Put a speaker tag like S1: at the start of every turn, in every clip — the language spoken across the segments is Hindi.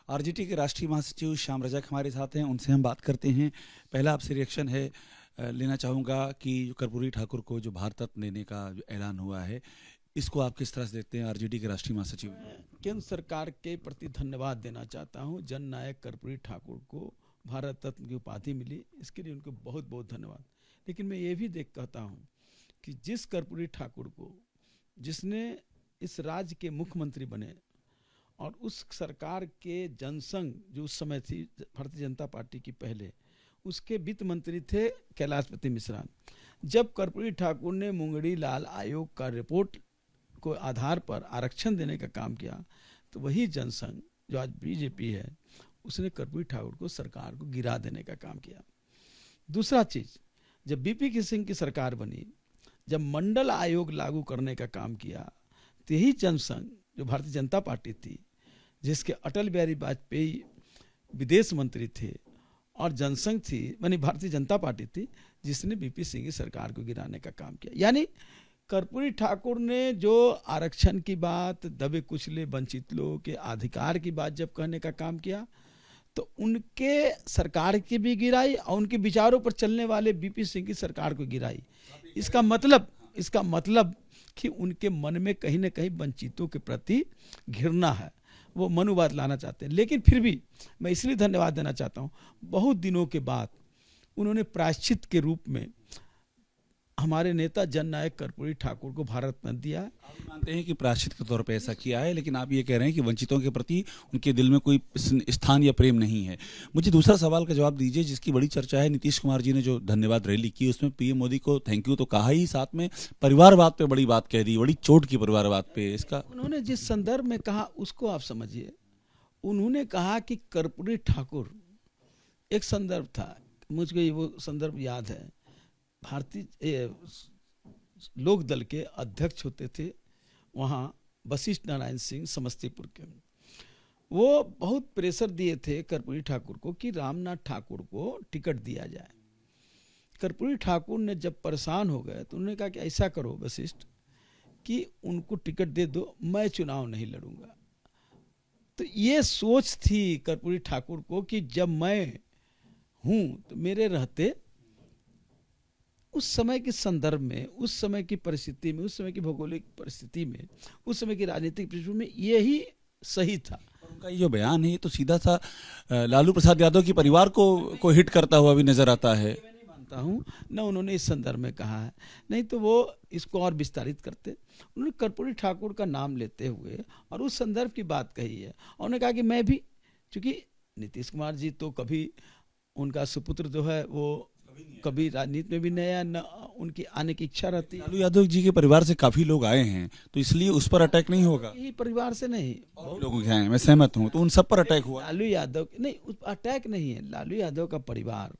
S1: आरजेडी के राष्ट्रीय महासचिव श्याम रजक हमारे साथ हैं, उनसे हम बात करते हैं। पहला आपसे रिएक्शन है लेना चाहूँगा कि कर्पूरी ठाकुर को जो भारत रत्न देने का जो ऐलान हुआ है, इसको आप किस तरह से देखते हैं आरजेडी के राष्ट्रीय महासचिव?
S2: केंद्र सरकार के प्रति धन्यवाद देना चाहता हूं। जननायक कर्पूरी ठाकुर को भारत रत्न की उपाधि मिली, इसके लिए उनको बहुत बहुत धन्यवाद। लेकिन मैं ये भी कहता हूं कि जिस कर्पूरी ठाकुर को, जिसने इस राज्य के मुख्यमंत्री बने और उस सरकार के जनसंघ जो उस समय थी भारतीय जनता पार्टी की पहले, उसके वित्त मंत्री थे कैलाशपति मिश्रा। जब कर्पूरी ठाकुर ने मुंगड़ी लाल आयोग का रिपोर्ट को आधार पर आरक्षण देने का काम किया, तो वही जनसंघ जो आज बीजेपी है, उसने कर्पूरी ठाकुर को सरकार को गिरा देने का काम किया। दूसरा चीज, जब बीपी सिंह की सरकार बनी, जब मंडल आयोग लागू करने का काम किया, तो यही जनसंघ जो भारतीय जनता पार्टी थी, जिसके अटल बिहारी वाजपेयी विदेश मंत्री थे, और जनसंघ थी मानी भारतीय जनता पार्टी थी, जिसने बीपी सिंह की सरकार को गिराने का काम किया। यानी कर्पूरी ठाकुर ने जो आरक्षण की बात, दबे कुचले वंचित लोगों के अधिकार की बात जब कहने का काम किया, तो उनके सरकार की भी गिराई और उनके विचारों पर चलने वाले बीपी सिंह की सरकार को गिराई। इसका मतलब कि उनके मन में कहीं ना कहीं वंचितों के प्रति घृणा है, वो मनोवाद लाना चाहते हैं। लेकिन फिर भी मैं इसलिए धन्यवाद देना चाहता हूँ, बहुत दिनों के बाद उन्होंने प्रायश्चित के रूप में हमारे नेता जननायक कर्पूरी ठाकुर को भारत रत्न दिया।
S1: आप मानते हैं कि प्रायश्चित के तौर पे ऐसा किया है, लेकिन आप ये कह रहे हैं कि वंचितों के प्रति उनके दिल में कोई स्थान या प्रेम नहीं है। मुझे दूसरा सवाल का जवाब दीजिए, जिसकी बड़ी चर्चा है। नीतीश कुमार जी ने जो धन्यवाद रैली की, उसमें पीएम मोदी को थैंक यू तो कहा ही, साथ में परिवारवाद पे बड़ी बात कह दी, बड़ी चोट की परिवारवाद पे। इसका
S2: उन्होंने जिस संदर्भ में कहा उसको आप समझिए। उन्होंने कहा कि कर्पूरी ठाकुर, एक संदर्भ था, मुझे वो संदर्भ याद है, भारतीय लोक दल के अध्यक्ष होते थे वहाँ वशिष्ठ नारायण सिंह समस्तीपुर के। वो बहुत प्रेशर दिए थे कर्पूरी ठाकुर को कि रामनाथ ठाकुर को टिकट दिया जाए। कर्पूरी ठाकुर ने जब परेशान हो गए तो उन्होंने कहा कि ऐसा करो वशिष्ठ कि उनको टिकट दे दो, मैं चुनाव नहीं लड़ूंगा। तो ये सोच थी कर्पूरी ठाकुर को कि जब मैं हूं तो मेरे रहते, उस समय के संदर्भ में, उस समय की परिस्थिति में, उस समय की भौगोलिक परिस्थिति में, उस समय की राजनीतिक पृष्ठभूमि में यही सही था।
S1: उनका ये जो बयान है, ये तो सीधा सा लालू प्रसाद यादव के परिवार को हिट करता हुआ भी नजर आता है।
S2: मैं नहीं मानता हूँ, न उन्होंने इस संदर्भ में कहा है, नहीं तो वो इसको और विस्तारित करते। उन्होंने कर्पूरी ठाकुर का नाम लेते हुए और उस संदर्भ की बात कही है, और उन्होंने कहा कि मैं भी, चूंकि नीतीश कुमार जी तो कभी, उनका सुपुत्र जो है वो कभी राजनीति में भी नया, न उनकी आने की इच्छा रहती है।
S1: लालू यादव जी के परिवार से काफी लोग आए हैं, तो इसलिए उस पर अटैक नहीं होगा।
S2: यही परिवार से नहीं,
S1: बहुत लोगों के हैं, मैं सहमत हूं, तो उन सब पर अटैक हुआ।
S2: लालू यादव नहीं, उस अटैक नहीं है। लालू यादव का परिवार,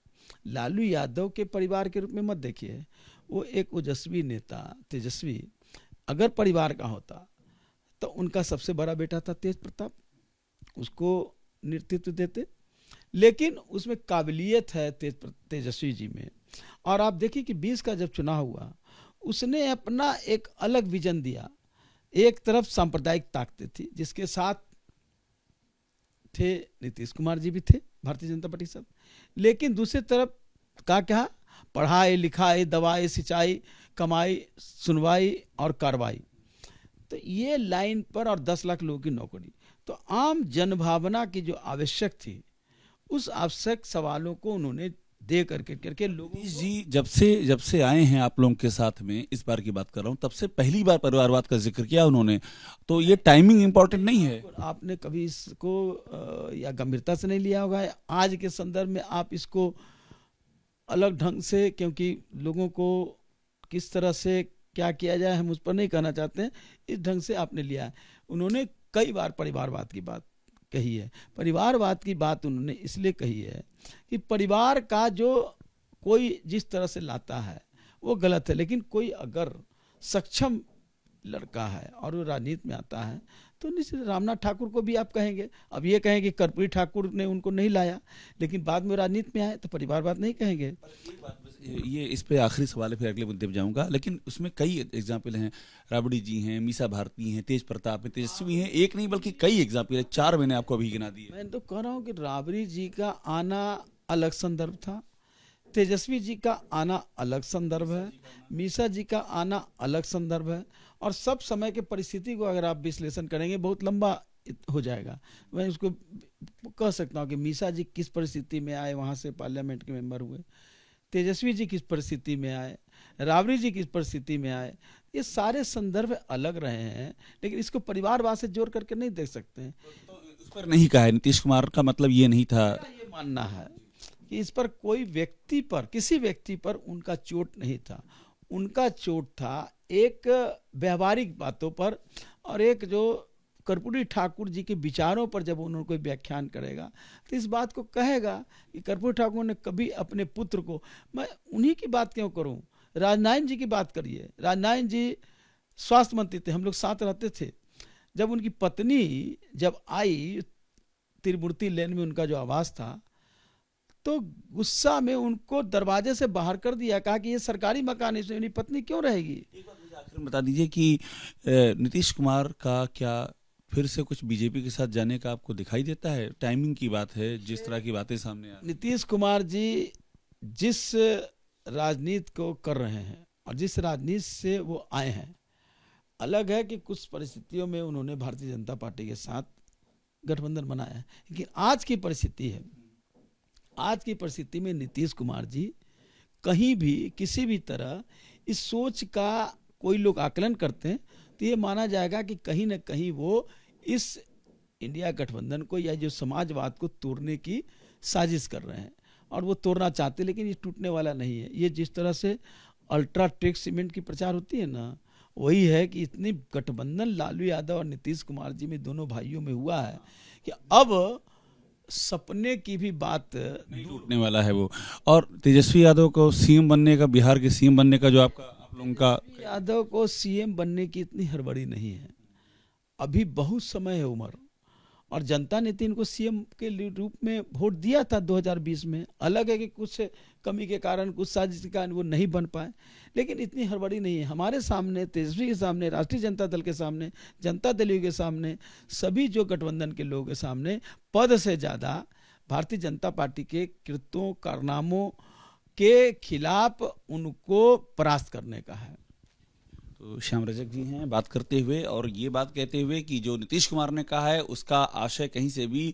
S2: लालू यादव के परिवार के रूप में मत देखिए। वो एक ओजस्वी नेता, तेजस्वी, अगर परिवार का होता तो उनका सबसे बड़ा बेटा था तेज प्रताप, उसको नेतृत्व देते। लेकिन उसमें काबिलियत है तेजस्वी जी में। और आप देखिए कि 20 का जब चुनाव हुआ, उसने अपना एक अलग विजन दिया। एक तरफ सांप्रदायिक ताकतें थी, जिसके साथ थे नीतीश कुमार जी भी थे भारतीय जनता पार्टी के साथ, लेकिन दूसरी तरफ क्या पढ़ाई लिखाई, दवाई, सिंचाई, कमाई, सुनवाई और कार्रवाई, तो ये लाइन पर, और 10 लाख लोगों की नौकरी। तो आम जनभावना की जो आवश्यक थी, उस आवश्यक सवालों को उन्होंने दे करके लोगों
S1: जी जब से आए हैं आप लोगों के साथ में, इस बार की बात कर रहा हूं, तब से पहली बार परिवारवाद का जिक्र किया उन्होंने, तो ये टाइमिंग इंपॉर्टेंट नहीं है?
S2: आपने कभी इसको या गंभीरता से नहीं लिया होगा। आज के संदर्भ में आप इसको अलग ढंग से, क्योंकि लोगों को किस तरह से क्या किया जाए हम उस पर नहीं कहना चाहते हैं, इस ढंग से आपने लिया है। उन्होंने कई बार परिवारवाद की बात कही है। परिवारवाद की बात उन्होंने इसलिए कही है कि परिवार का जो कोई जिस तरह से लाता है वो गलत है, लेकिन कोई अगर सक्षम लड़का है और वो राजनीति में आता है, तो निश्चित रामनाथ ठाकुर को भी आप कहेंगे। अब ये कहें कि कर्पूरी ठाकुर ने उनको नहीं लाया, लेकिन बाद में राजनीति में आए तो परिवारवाद नहीं कहेंगे।
S1: ये इस पे आखिरी सवाल है, फिर अगले मुद्दे पे जाऊंगा। लेकिन उसमें कई एग्जाम्पल हैं, राबड़ी जी हैं, मीसा भारती हैं, तेज प्रताप हैं, तेजस्वी हैं, एक नहीं बल्कि कई एग्जाम्पल है, 4 मैंने आपको अभी गिना दिए।
S2: मैं तो कह रहा हूँ कि राबड़ी जी का आना अलग संदर्भ था, तेजस्वी जी का आना अलग संदर्भ है, मीसा जी का आना अलग संदर्भ है, और सब समय के परिस्थिति को अगर आप विश्लेषण करेंगे बहुत लंबा हो जाएगा। मैं उसको कह सकता हूँ कि मीसा जी किस परिस्थिति में आए, वहाँ से पार्लियामेंट के मेंबर हुए, तेजस्वी जी किस परिस्थिति में आए, राबड़ी जी किस परिस्थिति में आए, ये सारे संदर्भ अलग रहे हैं, लेकिन इसको परिवारवाद से जोड़ करके नहीं देख सकते हैं।
S1: तो उस पर नहीं कहा है नीतीश कुमार का मतलब ये नहीं था,
S2: ये मानना है कि इस पर कोई व्यक्ति पर, किसी व्यक्ति पर उनका चोट नहीं था, उनका चोट था एक व्यवहारिक बातों पर, और एक जो कर्पूरी ठाकुर जी के विचारों पर जब उन्होंने कोई व्याख्यान करेगा तो इस बात को कहेगा कि कर्पूरी ठाकुर ने कभी अपने पुत्र को, मैं उन्हीं की बात क्यों करूं, राजनारायण जी की बात करिए। राजनारायण जी स्वास्थ्य मंत्री थे, हम लोग साथ रहते थे। जब उनकी पत्नी जब आई, त्रिमूर्ति लेन में उनका जो आवास था, तो गुस्सा में उनको दरवाजे से बाहर कर दिया, कहा कि ये सरकारी मकान है, इसमें मेरी पत्नी क्यों रहेगी।
S1: एक बात मुझे आखिर में बता दीजिए कि नीतीश कुमार का क्या फिर से कुछ बीजेपी के साथ जाने का आपको दिखाई देता है? टाइमिंग की बात है, जिस तरह की बातें सामने आ रही हैं।
S2: नीतीश कुमार जी जिस राजनीति को कर रहे हैं और जिस राजनीति से वो आए हैं, अलग है कि कुछ परिस्थितियों में उन्होंने भारतीय जनता पार्टी के साथ गठबंधन बनाया है, लेकिन आज की परिस्थिति है, आज की परिस्थिति में नीतीश कुमार जी कहीं भी किसी भी तरह इस सोच का कोई लोग आकलन करते हैं तो ये माना जाएगा कि कहीं ना कहीं वो इस इंडिया गठबंधन को या जो समाजवाद को तोड़ने की साजिश कर रहे हैं, और वो तोड़ना चाहते हैं, लेकिन ये टूटने वाला नहीं है। ये जिस तरह से अल्ट्राटेक सीमेंट की प्रचार होती है ना, वही है कि इतनी गठबंधन लालू यादव और नीतीश कुमार जी में, दोनों भाइयों में हुआ है कि अब सपने की भी बात
S1: नहीं टूटने वाला है वो। और तेजस्वी यादव को सीएम बनने का, बिहार के सीएम बनने का जो आप लोगों का,
S2: यादव को सीएम बनने की इतनी हड़बड़ी नहीं है, अभी बहुत समय है उम्र, और जनता ने इनको सीएम के रूप में वोट दिया था 2020 में। अलग है कि कुछ कमी के कारण, कुछ साजिश के कारण वो नहीं बन पाए, लेकिन इतनी हड़बड़ी नहीं है। हमारे सामने, तेजस्वी के सामने, राष्ट्रीय जनता दल के सामने, जनता दल के सामने, सभी जो गठबंधन के लोगों के सामने पद से ज़्यादा भारतीय जनता पार्टी के कृत्यों, कारनामों के खिलाफ उनको परास्त करने का है।
S1: तो श्याम रजक जी हैं बात करते हुए, और ये बात कहते हुए कि जो नीतीश कुमार ने कहा है उसका आशय कहीं से भी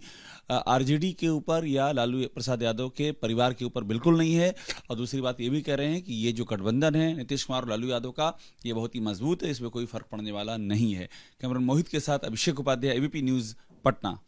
S1: आरजेडी के ऊपर या लालू प्रसाद यादव के परिवार के ऊपर बिल्कुल नहीं है। और दूसरी बात ये भी कह रहे हैं कि ये जो गठबंधन है नीतीश कुमार और लालू यादव का, ये बहुत ही मजबूत है, इसमें कोई फर्क पड़ने वाला नहीं है। कैमरामैन मोहित के साथ अभिषेक उपाध्याय, एबीपी न्यूज़, पटना।